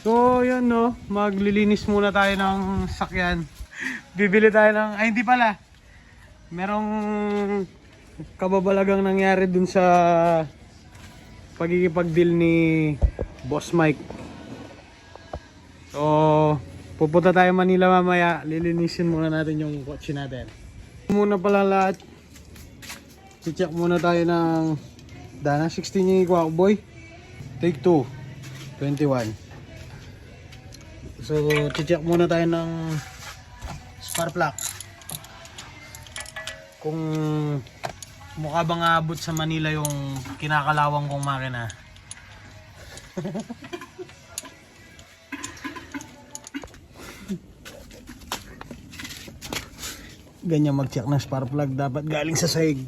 So yun no, maglilinis muna tayo ng sakyan. Bibili tayo ng, ay hindi pala. Merong kababalagang nangyari dun sa pagkikipag-deal ni Boss Mike. So pupunta tayo Manila mamaya, lilinisin muna natin yung kotse natin. Muna pala lahat, check muna tayo ng Dana 16 yung Quackboy. Take 2, 21. So check muna tayo ng spark plug kung mukha bang aabot sa Manila yung kinakalawang kong makina. Ganyan mag-check ng spark plug, dapat galing sa sahig.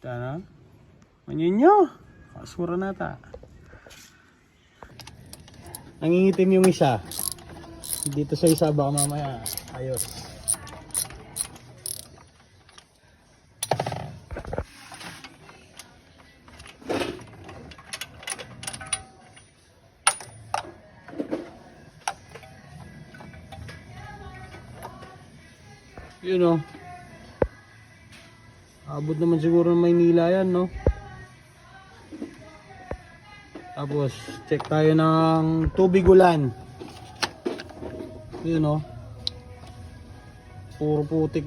Tana? Manyan nyo. Kasura nata. Nangingitim yung isa. Dito sa isa baka mamaya. Ayos. You know, abot naman siguro ng Maynila yan, no? Tapos check tayo ng tubig ulan. You know, puro putik.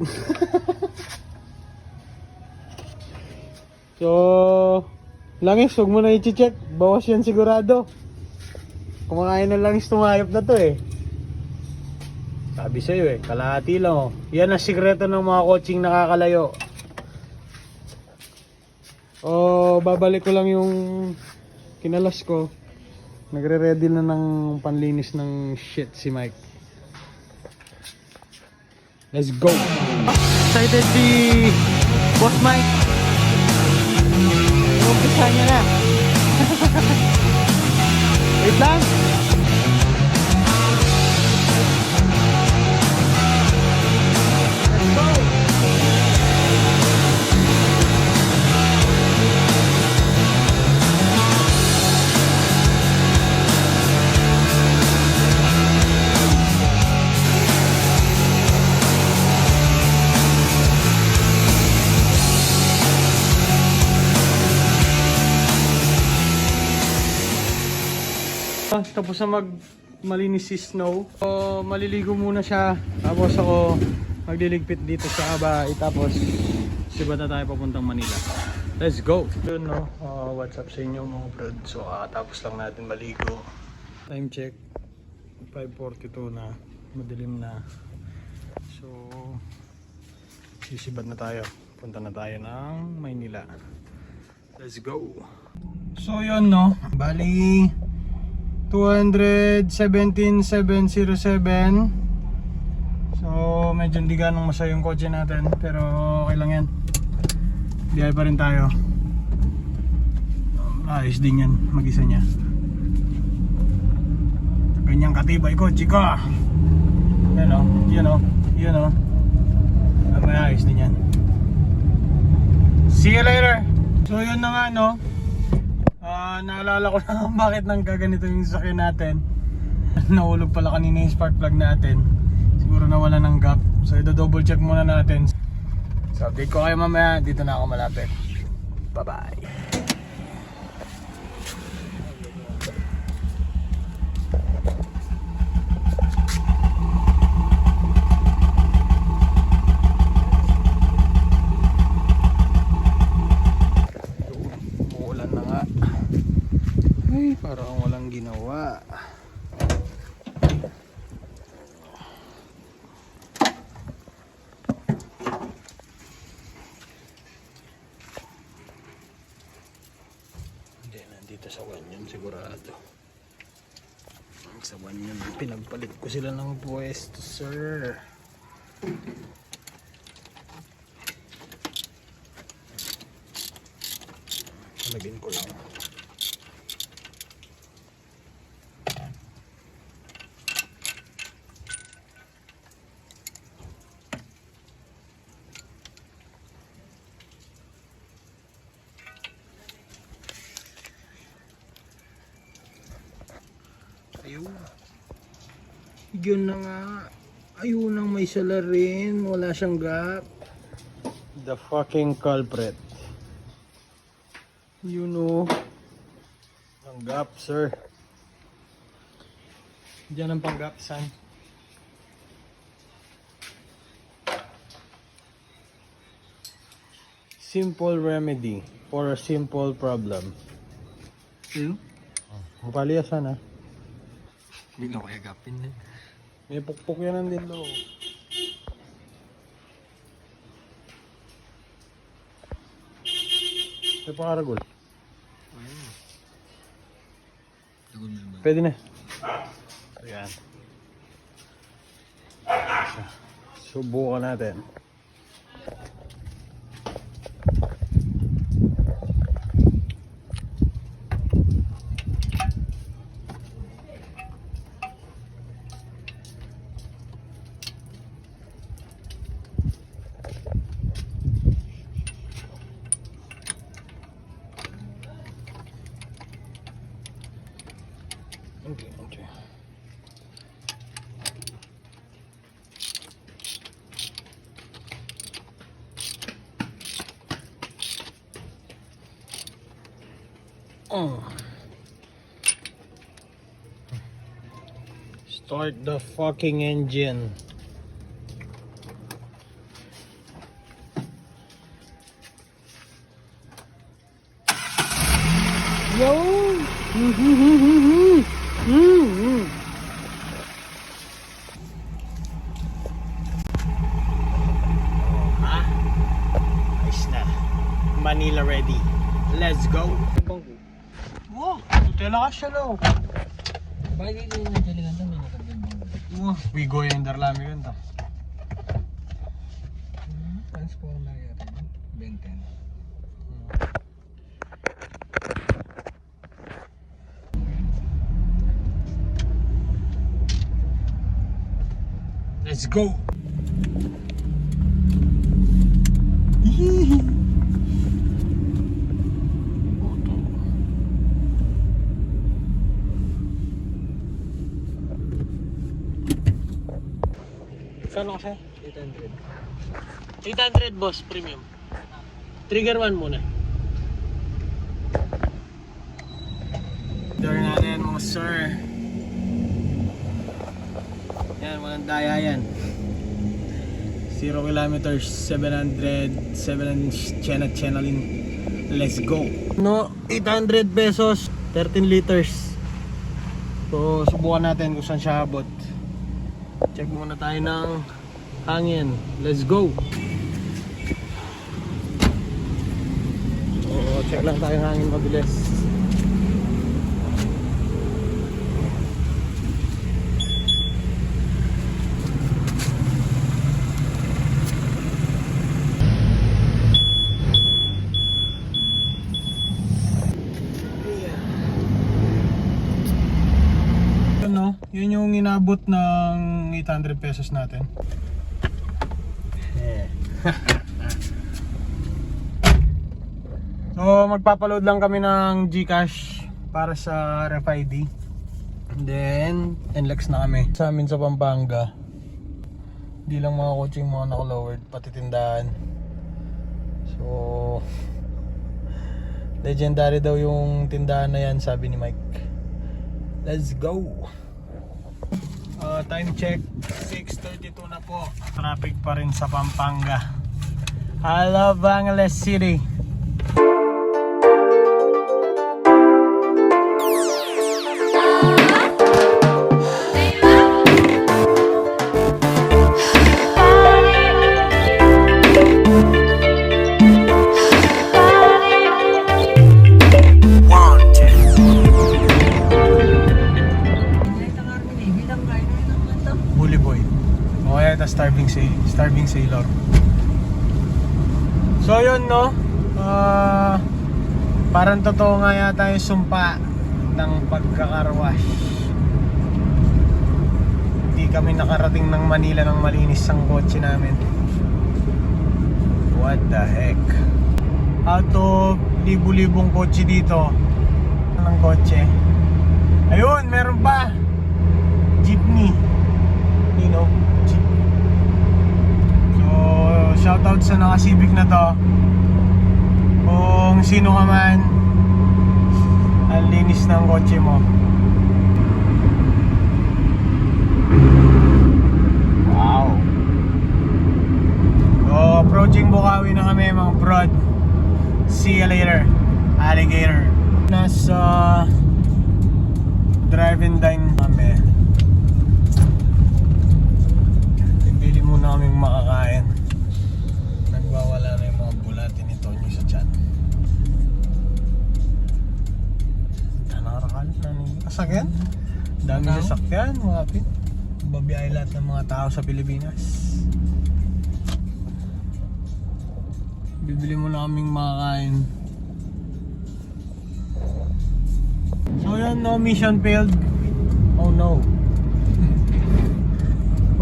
So langis, huwag mo na i-check, bawas yan sigurado. Kumakain ng langis tumayop na to eh. Sabi sa'yo eh, kalahati lang oh. Yan ang sikreto ng mga coaching nakakalayo. Oh, babalik ko lang yung kinalas ko. Nagre-ready na ng panlinis ng shit si Mike. Let's go! Excited si Boss Mike. Umpisa niya na. Wait lang. Tapos na malinis si Snow. So, maliligo muna siya. Tapos ako magliligpit dito sa Abay. Tapos sibat na tayo papuntang Manila. Let's go! Yun no, what's up sa inyo mga brad. So tapos lang natin maligo. Time check 5:42 na. Madilim na. So sisibat na tayo. Punta na tayo ng Maynila. Let's go! So yun no, bali 217,707. So medyo hindi ganong masaya yung kotse natin, pero okay lang yan. Biyahe pa rin tayo. Ayos din yan, mag-isa niya. Ganyang katibay kotse ko. Yan o, yan o, yan o. May ayos din yan. See you later. So yun na nga no, naalala ko na bakit nang gaganito yung sasakyan natin. Nahulog pala kanina yung spark plug natin. Siguro nawala ng gap. So i-double check muna natin. So update ko kayo mamaya. Dito na ako malapit. Bye bye. Umuulan na nga. Ay, parang walang ginawa. Hindi, nandito sa Wanyon sigurado. Sa Wanyon, pinagpalit ko sila ng pwesto, sir. Lagyan ko lang. Ayun. Yun na nga. Ayun ang may salarin. Wala siyang gap. The fucking culprit. You know. Ang gap, sir. Diyan ang panggap, son. Simple remedy for a simple problem. Ano? Mapaliasan ha. Hindi na kaya gapin na. May pukpuk yan din lo. May pangaragol. Ayun. Lagol na naman. Pwede na. Ayan. Subukan natin. Okay, okay. Start the fucking engine. Yo! Ayos na. Manila ready. Let's go. Wow, tutela ka siya lo. Bakit hindi na daligan na may nakagandang? Wigo yung darlami yun to. Transformer yata. Benten. Let's go. Kano kasi? 800. 800 boss premium. Trigger 1 muna. Door natin mga sir. Yan, walang daya yan. 0 kilometers, 700 channeling. Let's go. No, 800 pesos, 13 liters. So, subukan natin kung saan siya abot. Check muna tayo ng hangin. Let's go. So, check lang tayo ng hangin mabilis. Yun yung inabot ng 800 pesos natin. So magpapaload lang kami ng GCash para sa RFID. And then NLEX na kami sa amin sa Pampanga. Hindi lang mga kotse yung mga naka-lowered, pati tindahan. So legendary daw yung tindahan na yan, sabi ni Mike. Let's go. Time check, 6:32 na po. Traffic pa rin sa Pampanga. I love Angeles City. Starving sailor. So yun no, parang totoo nga yata yung sumpa ng pagkakarwash. Hindi kami nakarating ng Manila ng malinis ang kotse namin. What the heck. Out of libu-libong kotse dito ng kotse, ayun meron pa no? Jeep. So, shoutout sa naka-Civic na to. Kung sino ka man, ang linis ng kotse mo. Wow. So, approaching Bukawi na kami mga brod. See you later, alligator. Nasa drive and dine kami. Pipili muna kaming makakain. Nagwawala na yung mga bulati ni Tonyo sa chan. Nakakalit na nung kasakyan. Dami sasakyan, mga pit. Babiyahe lahat ng mga tao sa Pilipinas. Bibili muna kaming makakain. So yun, no, mission failed. Oh no.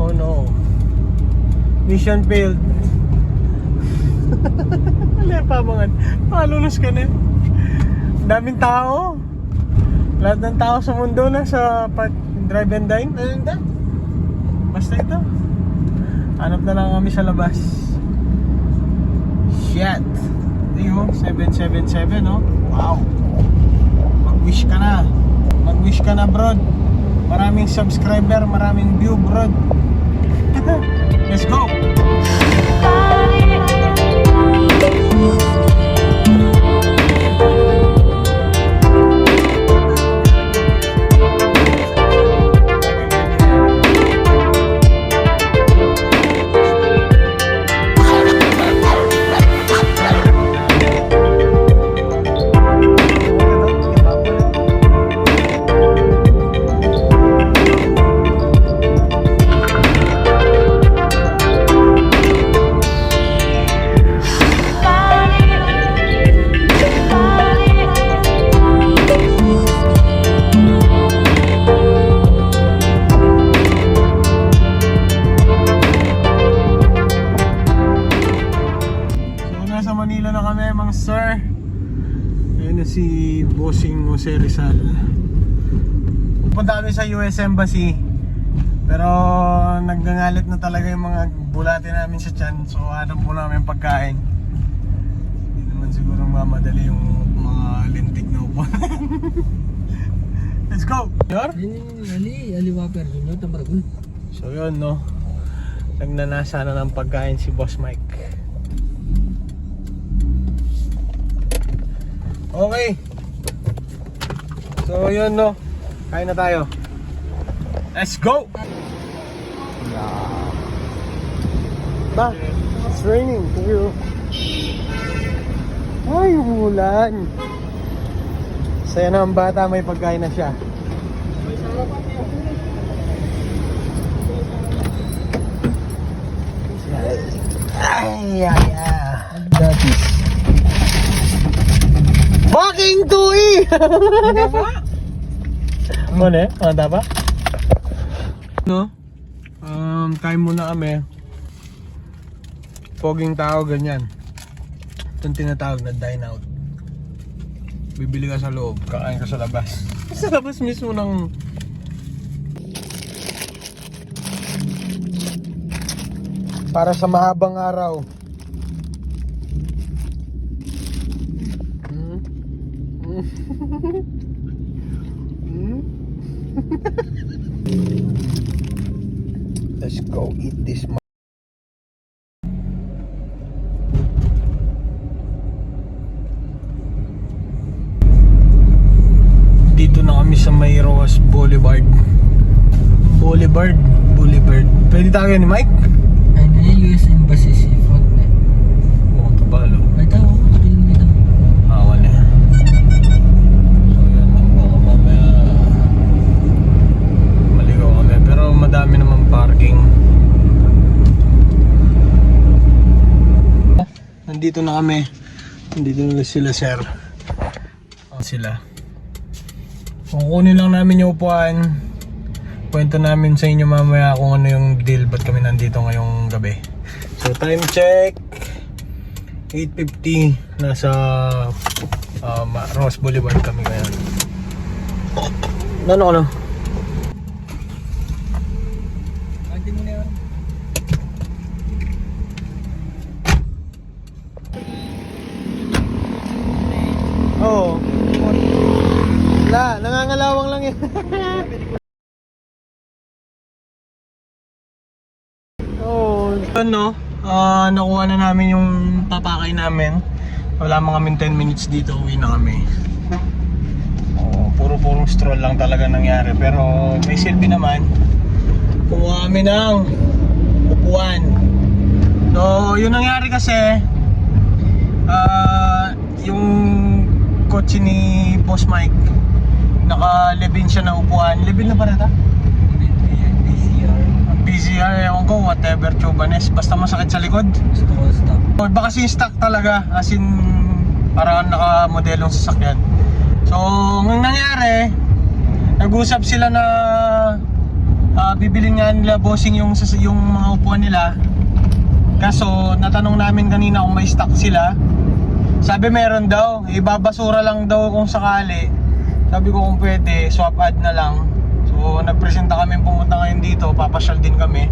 Oh no. Mission failed. Lepa mga palulos ka na. Daming tao. Lahat ng tao sa mundo na sa drive and dine. Basta ito. Hanap na lang kami sa labas. Shit. Ayun, 777, no? Wow. Mag-wish ka na. Mag-wish ka na, bro. Maraming subscriber, maraming view, bro. Let's go. Sir, ayun na si Bossing Jose Rizal. Pupunta kami sa US Embassy, pero nagngangalit na talaga yung mga bulate namin sa tiyan. So hanap po namin pagkain. Hindi naman siguro mamadali yung mga lintik na upuan. Let's go! Ali Whopper, yun tamaragul. So yun, no, nagnanasa na ng pagkain si Boss Mike. Okay. So yun, no, kain na tayo. Let's go. Ba, it's raining. Ay, umulan. Saya na ang bata, may pagkain na siya. Ay, ay, ay. That is fucking tui! Muna, manda pa? No? Kain muna kami. Poging tao, ganyan. Itong tinatawag na dine out. Bibili ka sa loob, kakain ka sa labas. Sa labas mismo ng... Para sa mahabang araw. Let's go eat this. Dito na kami sa Mayroas Boulevard. Boulevard. Pwede tayo ni Mike? Ay na yung US Embassy si front na. Oo, kabalo. Ay tao, piling nito. Awan na. So yan, baka mamaya maligaw kami. Pero madami naman parking. Nandito na kami. Nandito na sila, sir. Sila. Kukunin lang namin yung upuan. Kwento namin sa inyo mamaya kung ano yung deal, ba't kami nandito ngayong gabi. So time check 8:50. Nasa Ross Boulevard kami ngayon. Ano? Pwede mo na Wala, nangangalawang lang yan. Oh, ano? Nakuha na namin yung papakay namin. Wala mga kaming 10 minutes dito, uwi na kami. Puro-purong stroll lang talaga nangyari. Pero may silbi naman. Kumuha kami ng upuan. So, yun nangyari kasi yung kotse ni Boss Mike, naka-lebin siya na upuan. Lebin na ba rin ito? BZR, ewan ko, whatever, Chubanes. Basta masakit sa likod. Gusto ko stop. Baka kasi stock talaga, as in parang naka-modelong sasakyan. So, ang nangyari, nag-usap sila na bibilin nga nila bossing yung mga upuan nila. Kaso, natanong namin kanina kung may stock sila. Sabi meron daw, ibabasura lang daw kung sakali. Sabi ko kung pwede, swap ad na lang. So, nagpresenta kami pumunta ngayon dito, papasyal din kami.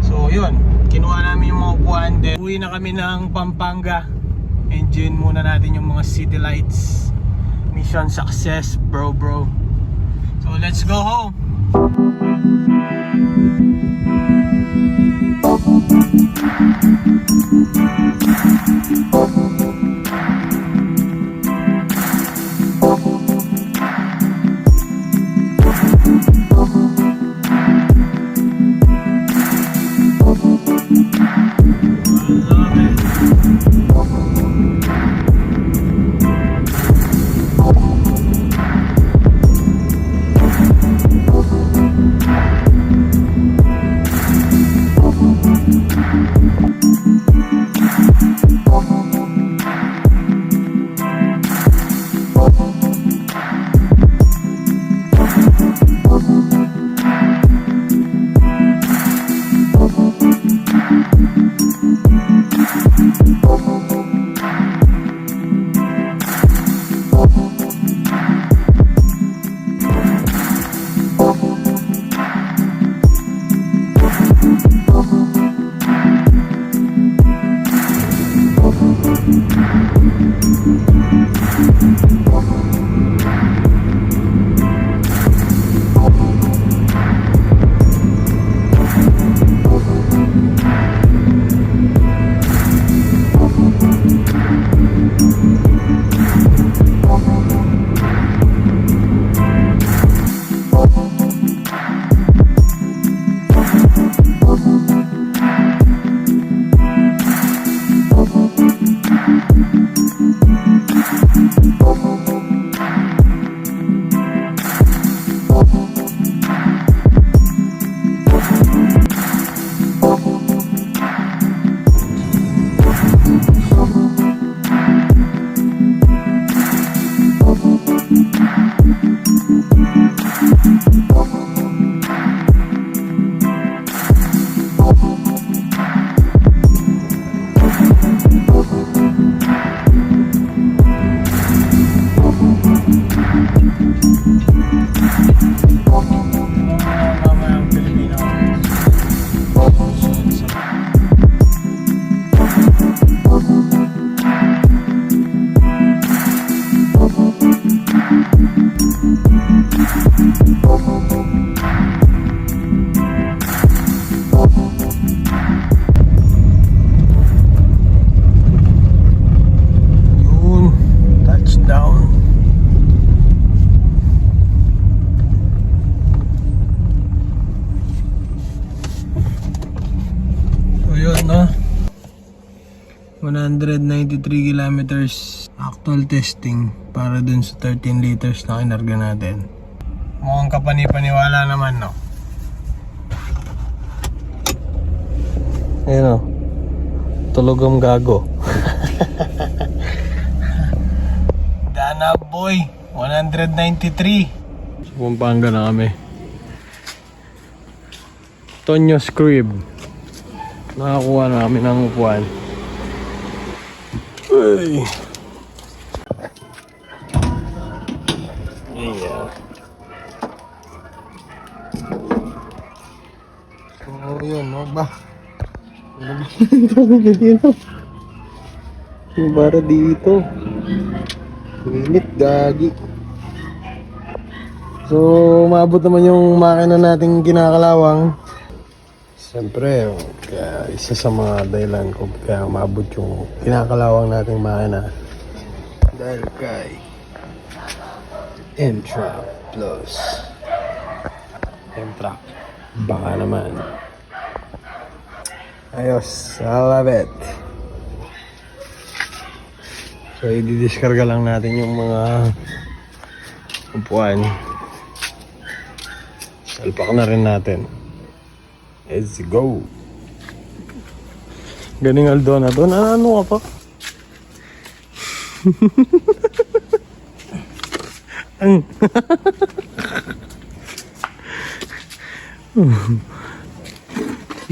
So, yun, kinuha namin yung mga upuan. Then, uwi na kami ng Pampanga. Enjoy muna natin yung mga city lights. Mission success, bro. So, let's go home. yun, no? 193 kilometers actual testing para dun sa 13 liters na kinarga natin. Mukhang kapani-paniwala naman, no? Ayun, no? Tulog ang gago. Dana boy, 193. Sa Pampanga na kami. Tonyo's Crib. Nakakuha na kami ng upuan. Uy. Yeah. Oh, yun, no ba? Yung bara dito. Init, gagi. So, umabot naman yung makina nating kinakalawang. Siyempre, kaya isa sa mga dahilan kung kaya umabot yung kinakalawang nating makina. Dahil kay M-Trap Plus. M-Trap. Baka naman. Ayos. I love it. So, i-discarga lang natin yung mga upuan. Salpak na rin natin. Let's go. Galing Aldo na to. Ano ka pa?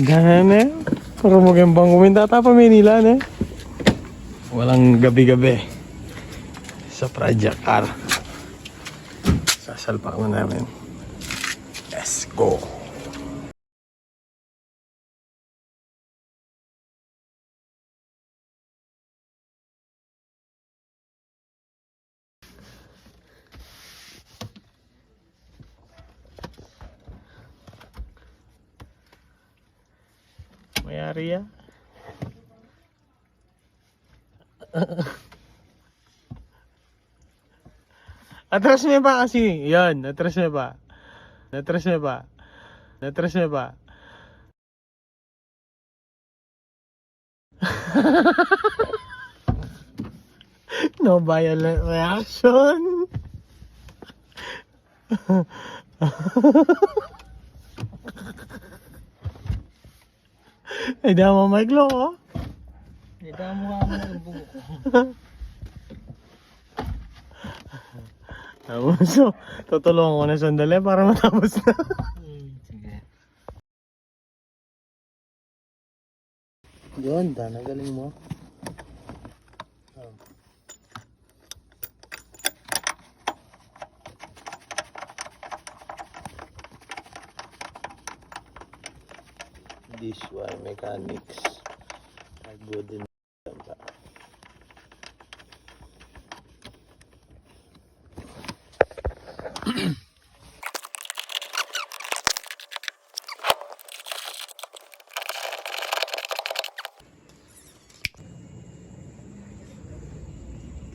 Gana. Pero magandang kuminta pa Manila na. Walang gabi-gabi sa project car. Sasalpak na namin. Let's go. Mayari ya. Atras mo ba kasi? Yan, atras mo ba? Atras mo ba? Atras mo ba? No violent reaction. Ay, di mo magloko. Ito ang mukha mo ng buko. So, tutulungan ko na sandali para matapos na. Sige. Yun, nagaling mo. This one, mechanics. Good in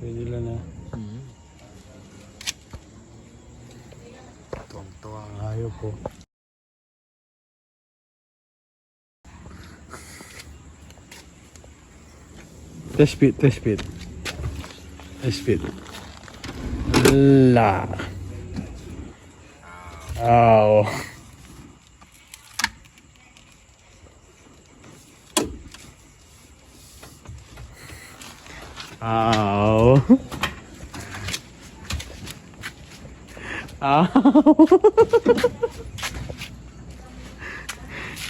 pwede lang na. Tuwang-tuwa ang hayop ko. Test speed, test speed. Test speed. La. Ow. Ow. Ow.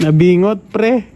Nabingot, pre.